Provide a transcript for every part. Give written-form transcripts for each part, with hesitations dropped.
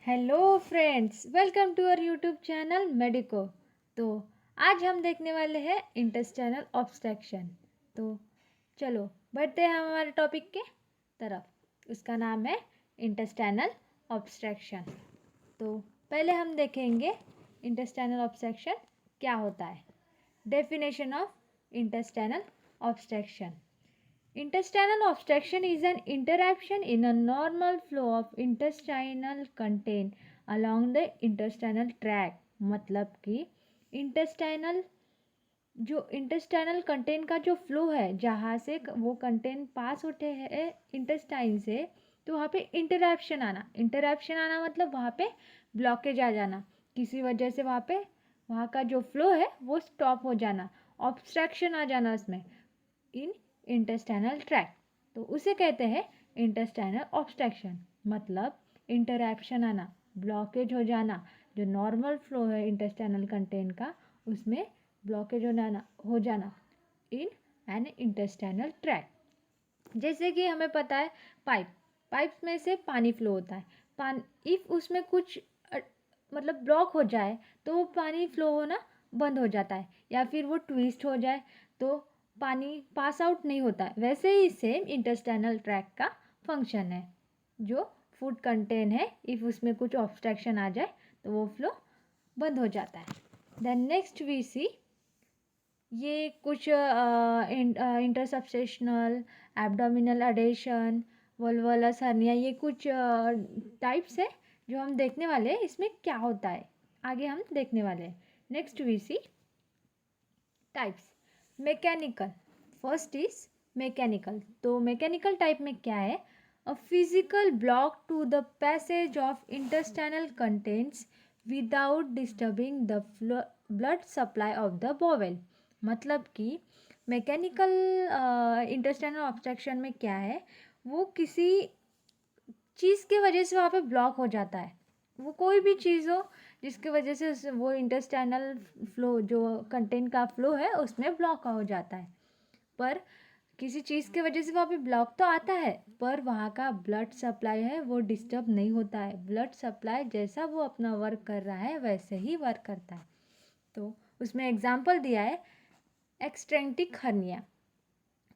Hello friends, welcome to our YouTube channel Medico. तो आज हम देखने वाले हैं इंटेस्टाइनल ऑब्स्ट्रक्शन। तो चलो बढ़ते हैं हमारे टॉपिक के तरफ। उसका नाम है इंटेस्टाइनल ऑब्स्ट्रक्शन। तो पहले हम देखेंगे इंटेस्टाइनल ऑब्स्ट्रक्शन क्या होता है। Definition of intestinal obstruction: intestinal obstruction is an interruption in a normal flow of intestinal content along the intestinal tract। मतलब कि intestinal जो इंटेस्टाइनल कंटेंट का जो फ्लो है, जहाँ से वो कंटेंट पास होते हैं इंटेस्टाइन से, तो वहाँ पे इंटरप्शन आना मतलब वहाँ पे ब्लॉकेज आ जाना, किसी वजह से वहाँ का जो फ्लो है वो स्टॉप हो जाना, ऑब्स्ट्रक्शन आ जाना उसमें इन इंटेस्टाइनल ट्रैक्ट। तो उसे कहते हैं इंटेस्टाइनल ऑब्स्ट्रक्शन। मतलब इंटरप्शन आना, ब्लॉकेज हो जाना, जो नॉर्मल फ्लो है इंटेस्टाइनल कंटेंट का उसमें ब्लॉकेज हो जाना इन एन इंटेस्टाइनल ट्रैक्ट। जैसे कि हमें पता है पाइप में से पानी फ्लो होता है। इफ़ उसमें कुछ मतलब ब्लॉक हो जाए तो वो पानी फ्लो होना बंद हो जाता है, या फिर वो ट्विस्ट हो जाए तो पानी पास आउट नहीं होता है। वैसे ही सेम इंटेस्टाइनल ट्रैक्ट का फंक्शन है। जो फूड कंटेन है, इफ़ उसमें कुछ ऑब्स्ट्रक्शन आ जाए तो वो फ्लो बंद हो जाता है। देन नेक्स्ट वी सी, ये कुछ इंटरसब्स्टेशनल, एब्डोमिनल एडेशन, वल्वलस हर्निया, ये कुछ टाइप्स है जो हम देखने वाले हैं इसमें क्या होता है, आगे हम देखने वाले हैं। Next we see types. Mechanical, first is mechanical. तो मैकेनिकल टाइप में क्या है? A physical block to the passage of intestinal contents without disturbing the blood supply of the bowel. मतलब कि मैकेनिकल इंटेस्टाइनल ऑब्स्ट्रक्शन में क्या है, वो किसी चीज़ की वजह से वहाँ पे ब्लॉक हो जाता है। वो कोई भी चीज़ हो जिसकी वजह से वो इंटेस्टाइनल फ्लो, जो कंटेंट का फ्लो है, उसमें ब्लॉक हो जाता है। पर किसी चीज़ की वजह से वहाँ पे ब्लॉक तो आता है, पर वहाँ का ब्लड सप्लाई है वो डिस्टर्ब नहीं होता है। ब्लड सप्लाई जैसा वो अपना वर्क कर रहा है वैसे ही वर्क करता है। तो उसमें एग्जाम्पल दिया है एक्सटेंटिक हर्निया।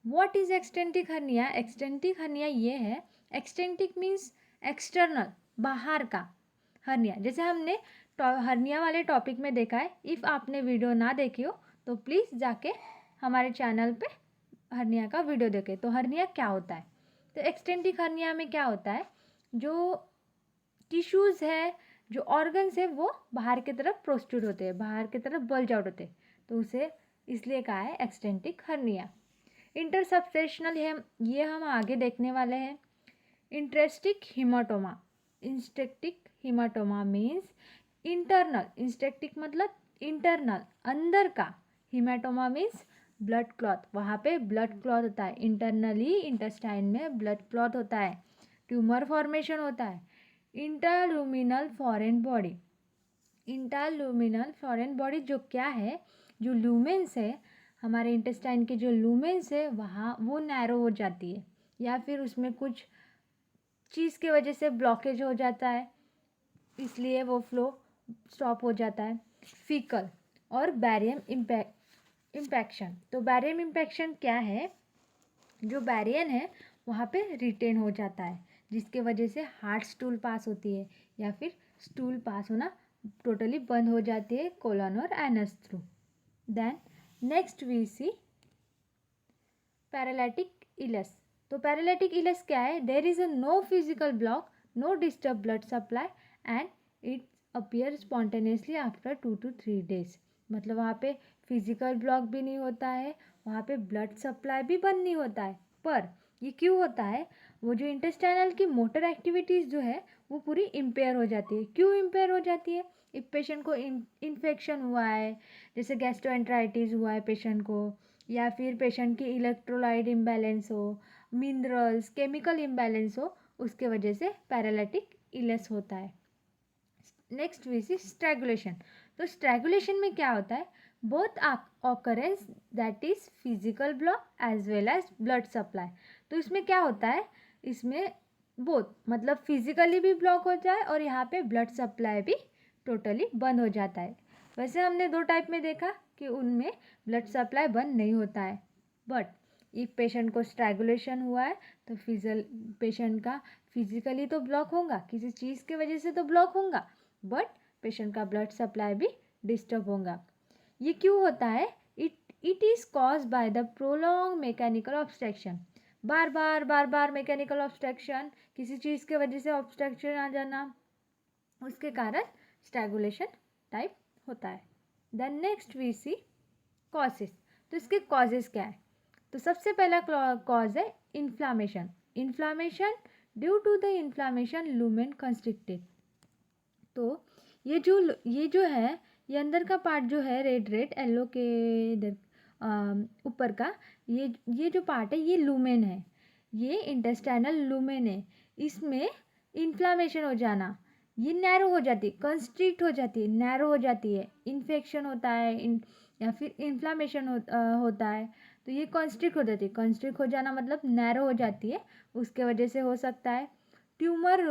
व्हाट इज एक्सटेंटिक हर्निया? एक्सटेंटिक हर्निया ये है, एक्सटेंटिक मीन्स एक्सटर्नल, बाहर का हर्निया। जैसे हमने हर्निया वाले टॉपिक में देखा है। इफ़ आपने वीडियो ना देखी हो तो प्लीज़ जाके हमारे चैनल पे हर्निया का वीडियो देखें। तो हर्निया क्या होता है? तो एक्सटेंटिक हर्निया में क्या होता है, जो टिश्यूज़ है, जो ऑर्गन्स है, वो बाहर की तरफ प्रोस्ट्रूड होते हैं, बाहर की तरफ बल्ज आउट होते हैं, तो उसे इसलिए कहा है एक्सटेंटिक हर्निया। इंटरसब्स्टेशनल है, ये हम आगे देखने वाले हैं। इंट्रेस्टिक हिमाटोमा, इंस्टेक्टिक हिमाटोमा मीन्स इंटरनल, इंस्टेक्टिक मतलब इंटरनल, अंदर का, हिमाटोमा मीन्स ब्लड क्लॉथ, वहाँ पे ब्लड क्लॉथ होता है इंटरनली, इंटेस्टाइन में ब्लड क्लॉथ होता है, ट्यूमर फॉर्मेशन होता है। इंटरल्यूमिनल फॉरेन बॉडी, इंटरल्यूमिनल फॉरेन बॉडी जो क्या है, जो लूमेंस है, हमारे इंटेस्टाइन के जो लूमेंस है वहाँ वो नैरो हो जाती है, या फिर उसमें कुछ चीज़ की वजह से ब्लॉकेज हो जाता है, इसलिए वो फ्लो स्टॉप हो जाता है। फीकल और बैरियम इम्पैक्शन। तो बैरियम इम्पैक्शन क्या है? जो बैरियन है वहाँ पे रिटेन हो जाता है, जिसके वजह से हार्ट स्टूल पास होती है, या फिर स्टूल पास होना टोटली बंद हो जाती है कोलन और anus through. Then next we see paralytic ileus. तो पैरालिटिक इलस क्या है? There is a no physical block, no disturb blood supply and it appear spontaneously after 2 to 3 days। मतलब वहाँ पे फिजिकल ब्लॉक भी नहीं होता है, वहाँ पे ब्लड सप्लाई भी बंद नहीं होता है। पर ये क्यों होता है? वो जो इंटेस्टाइनल की मोटर एक्टिविटीज़ जो है वो पूरी इम्पेयर हो जाती है। क्यों इम्पेयर हो जाती है? एक पेशेंट को इन्फेक्शन हुआ है, जैसे गैस्ट्रोएंटराइटिस हुआ है पेशेंट को, या फिर पेशेंट की इलेक्ट्रोलाइट इम्बैलेंस हो, मिनरल्स केमिकल इम्बैलेंस हो, उसके वजह से पैरालिटिक इलस होता है। Next we see strangulation. तो स्ट्रैगुलेशन में क्या होता है? Both occurrence, that is physical block as well as blood supply. तो इसमें क्या होता है? इसमें बोथ, मतलब फिजिकली भी ब्लॉक हो जाए और यहाँ पे ब्लड सप्लाई भी टोटली बंद हो जाता है। वैसे हमने दो टाइप में देखा कि उनमें ब्लड सप्लाई बंद नहीं होता है, बट इफ पेशेंट को स्ट्रैंगुलेशन हुआ है तो पेशेंट का फिजिकली तो ब्लॉक होगा, किसी चीज़ की वजह से तो ब्लॉक होगा, बट पेशेंट का ब्लड सप्लाई भी डिस्टर्ब होगा। ये क्यों होता है? It is cause by the prolong mechanical obstruction. Bar bar mechanical obstruction, किसी चीज़ के वजह से ऑब्स्ट्रक्शन आ जाना, उसके कारण स्ट्रैंगुलेशन टाइप होता है। Then next we see causes. तो इसके कॉजेस क्या है? तो सबसे पहला कॉज है inflammation. Inflammation, due to the inflammation lumen constricted. तो ये जो है, ये अंदर का पार्ट जो है रेड येलो के इधर ऊपर का, ये जो पार्ट है ये लूमेन है, ये इंटेस्टाइनल लूमेन है। इसमें इन्फ्लामेशन हो जाना, ये नैरो हो जाती है, कंस्ट्रिक्ट हो जाती है, नैरो हो जाती है, इन्फेक्शन होता है या फिर इन्फ्लामेशन होता है तो ये कंस्ट्रिक्ट हो जाती है। कंस्ट्रिक्ट हो जाना मतलब नैरो हो जाती है, उसके वजह से हो सकता है ट्यूमर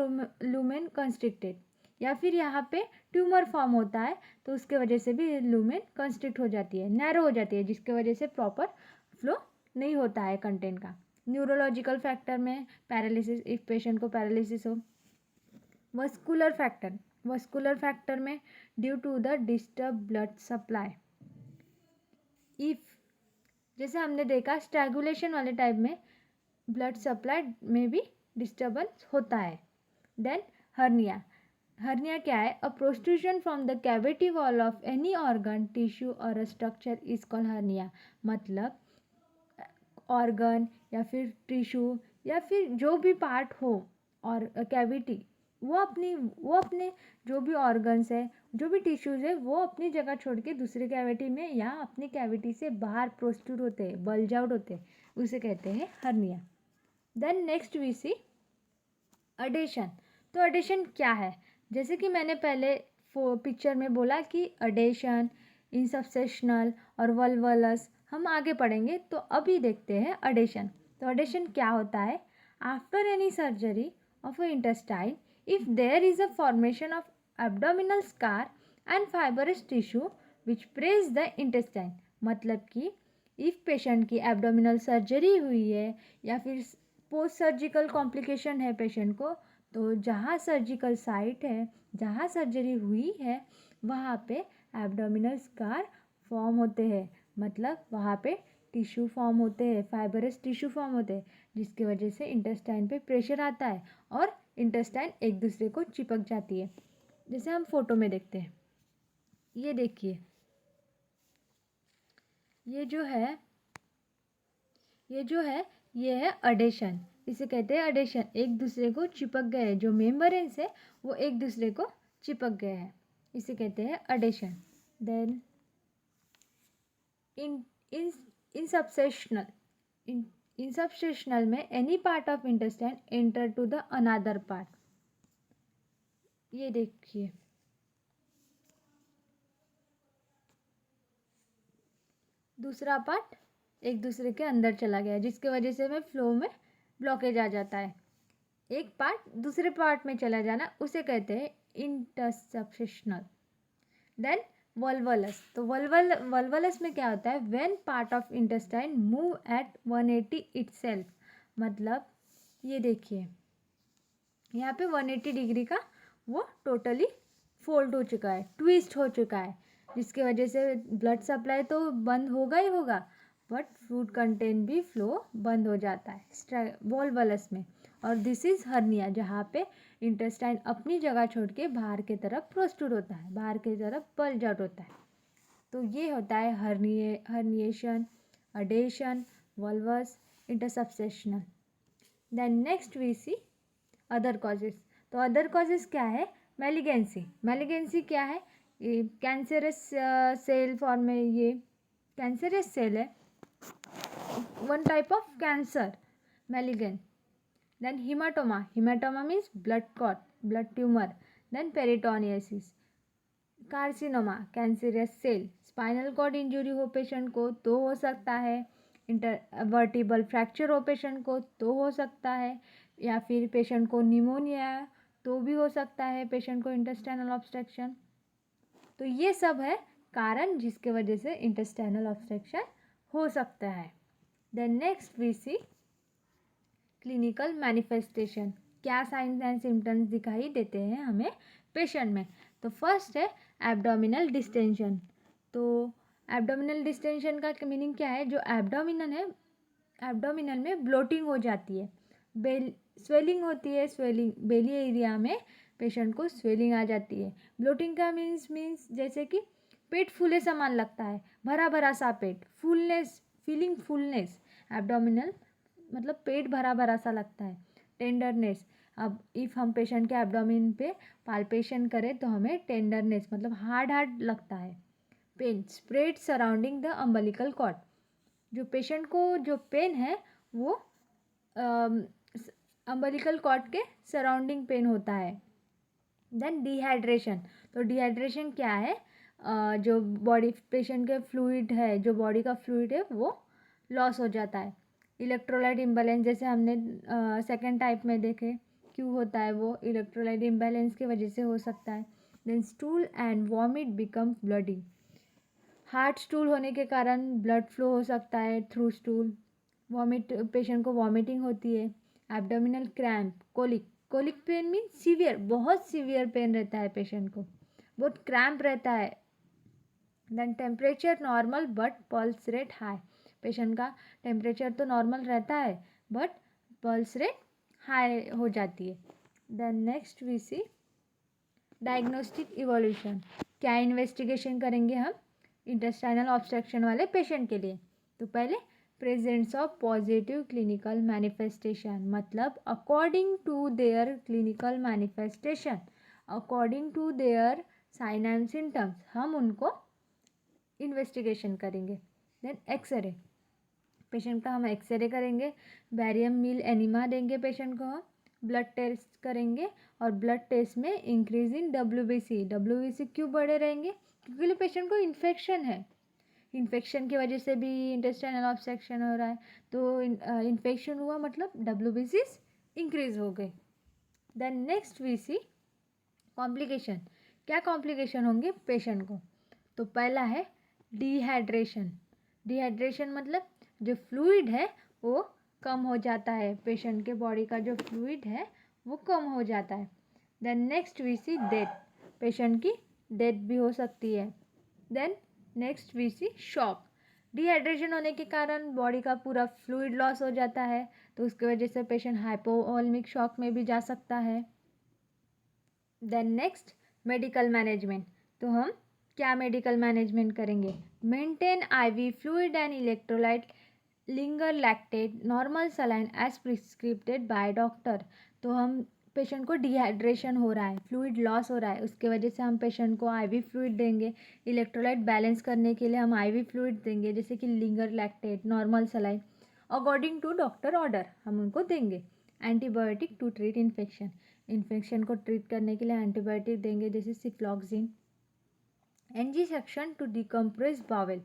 लूमेन कंस्ट्रिक्टेड, या फिर यहाँ पे ट्यूमर फॉर्म होता है तो उसके वजह से भी लूमेन कंस्ट्रिक्ट हो जाती है, नैरो हो जाती है, जिसके वजह से प्रॉपर फ्लो नहीं होता है कंटेंट का। न्यूरोलॉजिकल फैक्टर में पैरालिसिस, इफ पेशेंट को पैरालिसिस हो। वस्कुलर फैक्टर में due to the disturb blood supply. If जैसे हमने देखा स्ट्रैंगुलेशन वाले टाइप में ब्लड सप्लाई में भी डिस्टर्बेंस होता है। Then hernia. हर्निया क्या है? A protrusion from the cavity wall of any organ, tissue or a structure is called hernia. मतलब ऑर्गन या फिर टिश्यू या फिर जो भी पार्ट हो और कैविटी, वो अपने जो भी ऑर्गन्स है, जो भी टिश्यूज़ है, वो अपनी जगह छोड़ के दूसरे कैविटी में या अपनी कैविटी से बाहर प्रोस्ट्रूड होते हैं, बल्ज आउट होते हैं, उसे कहते हैं हर्निया। देन नेक्स्ट वी सी अडेशन। तो अडेशन क्या है? जैसे कि मैंने पहले पिक्चर में बोला कि अडेशन, इंसब्सेशनल और वल्वलस हम आगे पढ़ेंगे, तो अभी देखते हैं अडेशन। तो अडेशन क्या होता है? After any surgery of a intestine, if there is a formation of abdominal scar and fibrous tissue which press the intestine. मतलब कि इफ पेशेंट की एब्डोमिनल सर्जरी हुई है या फिर पोस्ट सर्जिकल कॉम्प्लिकेशन है पेशेंट को, तो जहाँ सर्जिकल साइट है, जहाँ सर्जरी हुई है, वहाँ पे एब्डोमिनल स्कार फॉर्म होते हैं। मतलब वहाँ पे टिश्यू फॉर्म होते हैं, फाइबरस टिश्यू फॉर्म होते हैं, जिसकी वजह से इंटेस्टाइन पे प्रेशर आता है और इंटेस्टाइन एक दूसरे को चिपक जाती है। जैसे हम फोटो में देखते हैं, ये देखिए, ये जो है ये है अडेशन। इसे कहते हैं अडेशन। एक दूसरे को चिपक गए हैं, जो मेम्ब्रेन्स है वो एक दूसरे को चिपक गए हैं, इसे कहते हैं अडेशन। Then in in intussusception intussusception में any part of intestine enter to the another part. ये देखिए, दूसरा पार्ट एक दूसरे के अंदर चला गया, जिसके वजह से हमें फ्लो में ब्लॉकेज आ जाता है। एक पार्ट दूसरे पार्ट में चला जाना, उसे कहते हैं इंटरसब्सेशनल। देन वल्वलस। तो वल्वलस में क्या होता है? When part of intestine move at 180 itself. मतलब ये देखिए, यहाँ पे 180 डिग्री का वो टोटली फोल्ड हो चुका है, ट्विस्ट हो चुका है, जिसकी वजह से ब्लड सप्लाई तो बंद होगा ही होगा, बट फूड कंटेंट भी फ्लो बंद हो जाता है वॉल्वलस में। और दिस इज़ हर्निया, जहाँ पे इंटेस्टाइन अपनी जगह छोड़ के बाहर की तरफ प्रोस्ट्रूड होता है, बाहर की तरफ बल्ज आउट होता है। तो ये होता है herniation, adhesion, volvulus, intussusception. Then next we see other causes. तो अदर कॉजेस क्या है? मैलिगेंसी क्या है? ये कैंसरस सेल फॉर्म में, ये कैंसरस सेल है, one type of cancer, malignant. Then haematoma means blood clot, blood tumour. Then peritonitis, carcinoma, cancerous cell. Spinal cord injury हो पेशेंट को तो हो सकता है, वर्टिबल फ्रैक्चर हो पेशेंट को तो हो सकता है, या फिर पेशेंट को निमोनिया तो भी हो सकता है पेशेंट को इंटेस्टाइनल ऑब्स्ट्रक्शन। तो ये सब है कारण जिसके वजह से इंटेस्टाइनल ऑब्स्ट्रक्शन हो सकता है। Then next we see clinical manifestation, क्या साइंस एंड सिम्टम्स दिखाई देते हैं हमें पेशेंट में। तो फर्स्ट है एब्डोमिनल डिस्टेंशन। तो एब्डोमिनल डिस्टेंशन का मीनिंग क्या है, जो एब्डोमिनल है, एब्डोमिनल में ब्लोटिंग हो जाती है, स्वेलिंग होती है, स्वेलिंग बेली एरिया में पेशेंट को स्वेलिंग आ जाती है। ब्लोटिंग का मीन्स जैसे कि पेट फूले सामान लगता है, भरा भरा सा पेट, फुलनेस, फीलिंग फुलनेस, एब्डोमिनल मतलब पेट भरा भरा सा लगता है। टेंडरनेस, अब इफ़ हम पेशेंट के एब्डोमिन पे पाल्पेशन करें तो हमें टेंडरनेस मतलब हार्ड हार्ड लगता है। Pain spread surrounding the umbilical cord, जो पेशेंट को जो पेन है वो अम्बिलिकल कॉर्ड के सराउंडिंग पेन होता है। देन डिहाइड्रेशन, तो डिहाइड्रेशन क्या है, जो बॉडी पेशेंट के फ्लूइड है, जो बॉडी का फ्लूइड है वो लॉस हो जाता है। इलेक्ट्रोलाइट इम्बैलेंस, जैसे हमने सेकेंड टाइप में देखे क्यों होता है, वो इलेक्ट्रोलाइट इम्बैलेंस की वजह से हो सकता है। Then stool and vomit become bloody, hard stool होने के कारण ब्लड फ्लो हो सकता है थ्रू स्टूल। वॉमिट, पेशेंट को वॉमिटिंग होती है। Abdominal cramp, colic, colic pain mean severe, बहुत सीवियर पेन रहता है पेशेंट को, बहुत क्रैम्प रहता है। Then temperature normal but pulse rate high, patient का टेम्परेचर तो नॉर्मल रहता है बट पल्स रेट हाई हो जाती है। Then next we C diagnostic evolution, क्या इन्वेस्टिगेशन करेंगे हम इंटेस्टाइनल ऑब्स्ट्रक्शन वाले पेशेंट के लिए। तो पहले presence of positive clinical manifestation, मतलब according to their clinical manifestation, according to their sign and symptoms हम उनको इन्वेस्टिगेशन करेंगे। देन एक्सरे, पेशेंट का हम एक्सरे करेंगे, बैरियम मील एनीमा देंगे पेशेंट को, हम ब्लड टेस्ट करेंगे और ब्लड टेस्ट में इंक्रीज इन डब्ल्यूबीसी, डब्ल्यूबीसी क्यों बढ़े रहेंगे, क्योंकि पेशेंट को इन्फेक्शन है, इन्फेक्शन की वजह से भी इंटेस्टाइनल ऑब्स्ट्रक्शन हो रहा है, तो इन्फेक्शन हुआ मतलब डब्ल्यूबीसीज इंक्रीज हो गए। Then next we see complication, क्या कॉम्प्लिकेशन होंगे पेशेंट को। तो पहला है डिहाइड्रेशन, डिहाइड्रेशन मतलब जो फ्लूइड है वो कम हो जाता है, पेशेंट के बॉडी का जो फ्लूइड है वो कम हो जाता है। Then next we see death, patient की डेथ भी हो सकती है। Then next we see shock, dehydration होने के कारण बॉडी का पूरा फ्लूइड लॉस हो जाता है, तो उसकी वजह से पेशेंट हाइपोवॉल्मिक शॉक में भी जा सकता है। देन नेक्स्ट मेडिकल मैनेजमेंट, तो हम क्या मेडिकल मैनेजमेंट करेंगे, maintain IV fluid and electrolyte, Ringer lactate, normal saline as prescribed by doctor. तो हम पेशेंट को डिहाइड्रेशन हो रहा है, फ्लूइड लॉस हो रहा है, उसके वजह से हम पेशेंट को आईवी फ्लूइड देंगे, इलेक्ट्रोलाइट बैलेंस करने के लिए हम आईवी फ्लूइड देंगे जैसे कि Ringer lactate, normal saline, according to doctor order हम उनको देंगे। Antibiotic to treat infection, infection को ट्रीट करने के लिए एंटीबायोटिक देंगे जैसे सिफ्लॉक्सिन। NG suction to decompress bowel,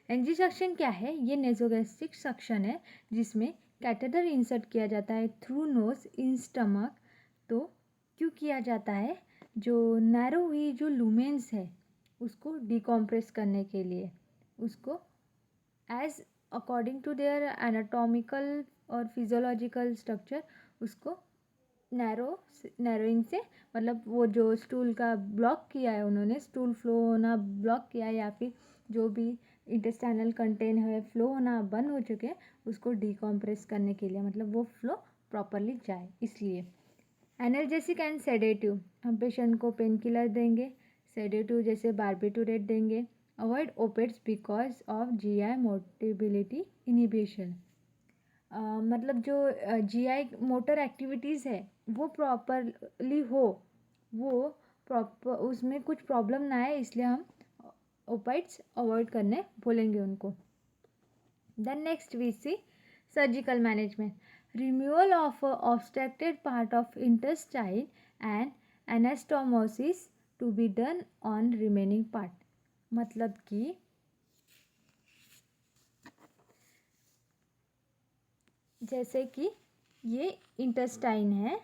NG suction क्या है, ये नेजोगैस्ट्रिक सक्शन है जिसमें कैथेटर इंसर्ट किया जाता है थ्रू नोज इन स्टमक। तो क्यों किया जाता है, जो नैरो हुई जो लूमेंस है उसको डिकम्प्रेस करने के लिए, उसको as according to their anatomical और फिजियोलॉजिकल स्ट्रक्चर उसको नैरोइंग से, मतलब वो जो स्टूल का ब्लॉक किया है उन्होंने, स्टूल फ्लो होना ब्लॉक किया है या फिर जो भी इंटेस्टाइनल कंटेन है फ्लो होना बंद हो चुके हैं उसको डिकम्प्रेस करने के लिए, मतलब वो फ्लो प्रॉपरली जाए इसलिए। एनाल्जेसिक एंड सेडेटिव, हम पेशेंट को पेन किलर देंगे, सेडेटिव जैसे बार्बिटूरेट देंगे। Avoid opiates because of GI motility inhibition, मतलब जो जीआई मोटर एक्टिविटीज़ है वो प्रॉपरली हो, वो प्रॉपर उसमें कुछ प्रॉब्लम ना आए, इसलिए हम ओपाइड्स अवॉइड करने बोलेंगे उनको। Then next we see surgical management, removal of obstructed part of intestine and anastomosis to be done on remaining part, मतलब कि जैसे कि ये इंटेस्टाइन है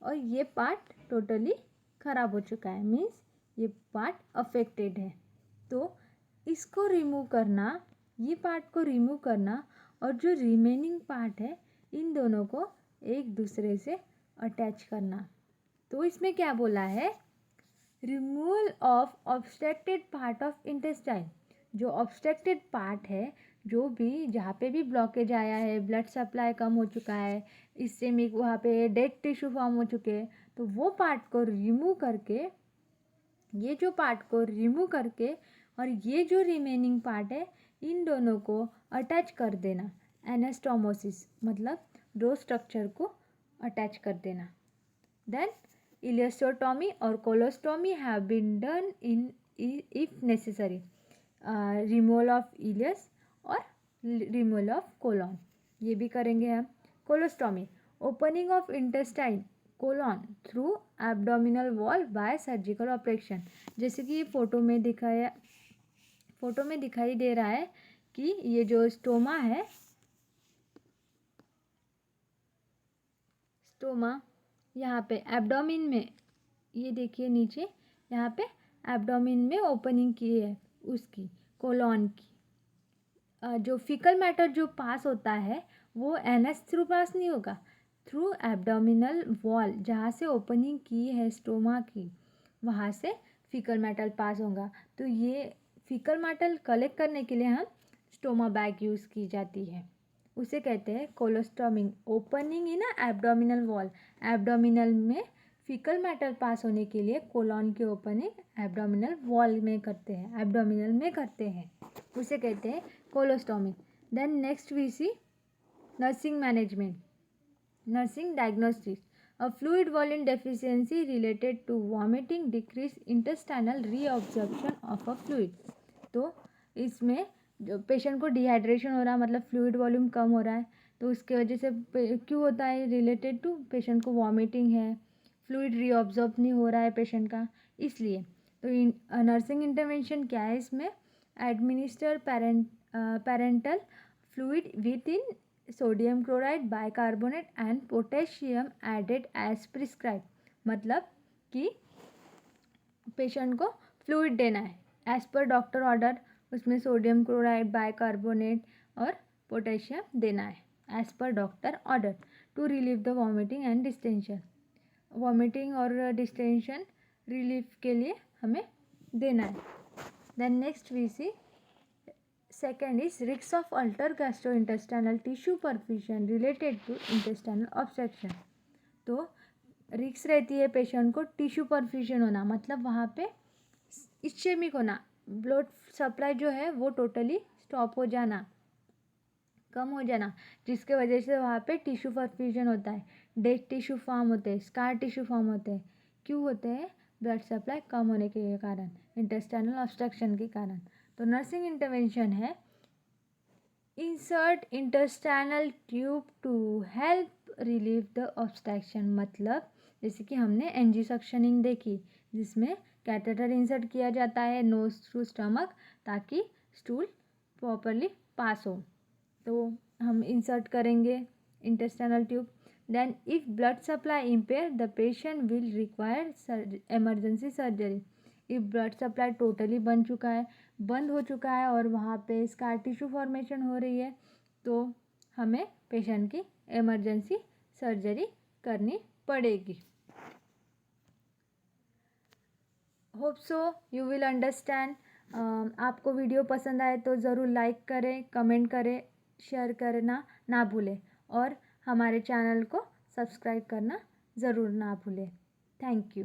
और ये पार्ट टोटली ख़राब हो चुका है, मीन्स ये पार्ट अफेक्टेड है। तो इसको रिमूव करना, ये पार्ट को रिमूव करना और जो रिमेनिंग पार्ट है इन दोनों को एक दूसरे से अटैच करना। तो इसमें क्या बोला है, removal of obstructed part of intestine. जो ऑब्स्ट्रक्टेड पार्ट है, जो भी जहाँ पे भी ब्लॉकेज आया है, ब्लड सप्लाई कम हो चुका है, इससे में वहाँ पे डेड टिश्यू फॉर्म हो चुके हैं, तो वो पार्ट को रिमूव करके, ये जो पार्ट को रिमूव करके और ये जो रिमेनिंग पार्ट है इन दोनों को अटैच कर देना। एनास्टोमोसिस मतलब दो स्ट्रक्चर को अटैच कर देना। Then ileostomy or colostomy have been done in if necessary, removal of ileus और removal of colon, ये भी करेंगे हम। Colostomy, opening of intestine colon through abdominal wall bye surgical operation. जैसे कि ये फोटो में दिखाई दे रहा है कि ये जो स्टोमा है, स्टोमा यहाँ पे एब्डोमिन में, ये देखिए नीचे यहाँ पे एब्डोमिन में ओपनिंग की है उसकी, कोलॉन की। जो फीकल मैटर जो पास होता है वो एनएस थ्रू पास नहीं होगा, थ्रू एब्डोमिनल वॉल, जहाँ से ओपनिंग की है स्टोमा की, वहाँ से फीकल मैटर पास होगा। तो ये फीकल मैटर कलेक्ट करने के लिए हम स्टोमा बैग यूज़ की जाती है, उसे कहते हैं colostomy. Opening in abdominal wall, abdominal में फीकल मैटर पास होने के लिए कोलॉन की ओपनिंग एब्डोमिनल वॉल में करते हैं, एब्डोमिनल में करते हैं, उसे कहते हैं colostomy. Then next we see nursing management, nursing diagnostics. A fluid volume deficiency related to vomiting, decrease intestinal reabsorption of a fluid. तो इसमें जो पेशेंट को डिहाइड्रेशन हो रहा है, मतलब फ्लूइड वॉल्यूम कम हो रहा है, तो उसके वजह से क्यों होता है, रिलेटेड टू पेशेंट को वॉमिटिंग है, फ्लूइड रीअब्जॉर्ब नहीं हो रहा है पेशेंट का, इसलिए। तो नर्सिंग इंटरवेंशन क्या है इसमें, administer parenteral fluid with in sodium chloride, bicarbonate and potassium added as prescribe. मतलब कि पेशेंट को फ्लूइड देना है एज पर डॉक्टर ऑर्डर, उसमें सोडियम क्लोराइड, बाइकार्बोनेट और पोटेशियम देना है as per doctor order, to relieve the vomiting and distension. Vomiting और डिस्टेंशन रिलीफ के लिए हमें देना है। Then next we see second is risk of alter gastrointestinal tissue perfusion related to intestinal obstruction. तो रिस्क रहती है पेशेंट को टिश्यू परफ्यूजन होना, मतलब वहाँ पे इस्चेमिक होना, ब्लड सप्लाई जो है वो टोटली स्टॉप हो जाना, कम हो जाना, जिसके वजह से वहाँ पे टिश्यू परफ्यूजन होता है, डेड टिश्यू फॉर्म होते हैं, स्कार टिश्यू फॉर्म होते हैं। क्यों होते हैं, ब्लड सप्लाई कम होने के कारण, इंटेस्टाइनल ऑब्स्ट्रक्शन के कारण। तो नर्सिंग इंटरवेंशन है insert intestinal tube to help relieve the obstruction. मतलब जैसे कि हमने एनजी सक्शनिंग देखी, जिसमें कैथेटर इंसर्ट किया जाता है नोज थ्रू स्टमक, ताकि स्टूल प्रॉपरली पास हो, तो हम इंसर्ट करेंगे intestinal tube. Then if blood supply impair the patient will require emergency surgery. If blood supply totally बंद हो चुका है और वहाँ पे स्कार टिश्यू फॉर्मेशन हो रही है, तो हमें पेशेंट की इमरजेंसी सर्जरी करनी पड़ेगी। Hope so you will understand. आपको वीडियो पसंद आए तो ज़रूर लाइक करें, कमेंट करें, शेयर करना ना भूलें और हमारे चैनल को सब्सक्राइब करना ज़रूर ना भूलें। Thank you.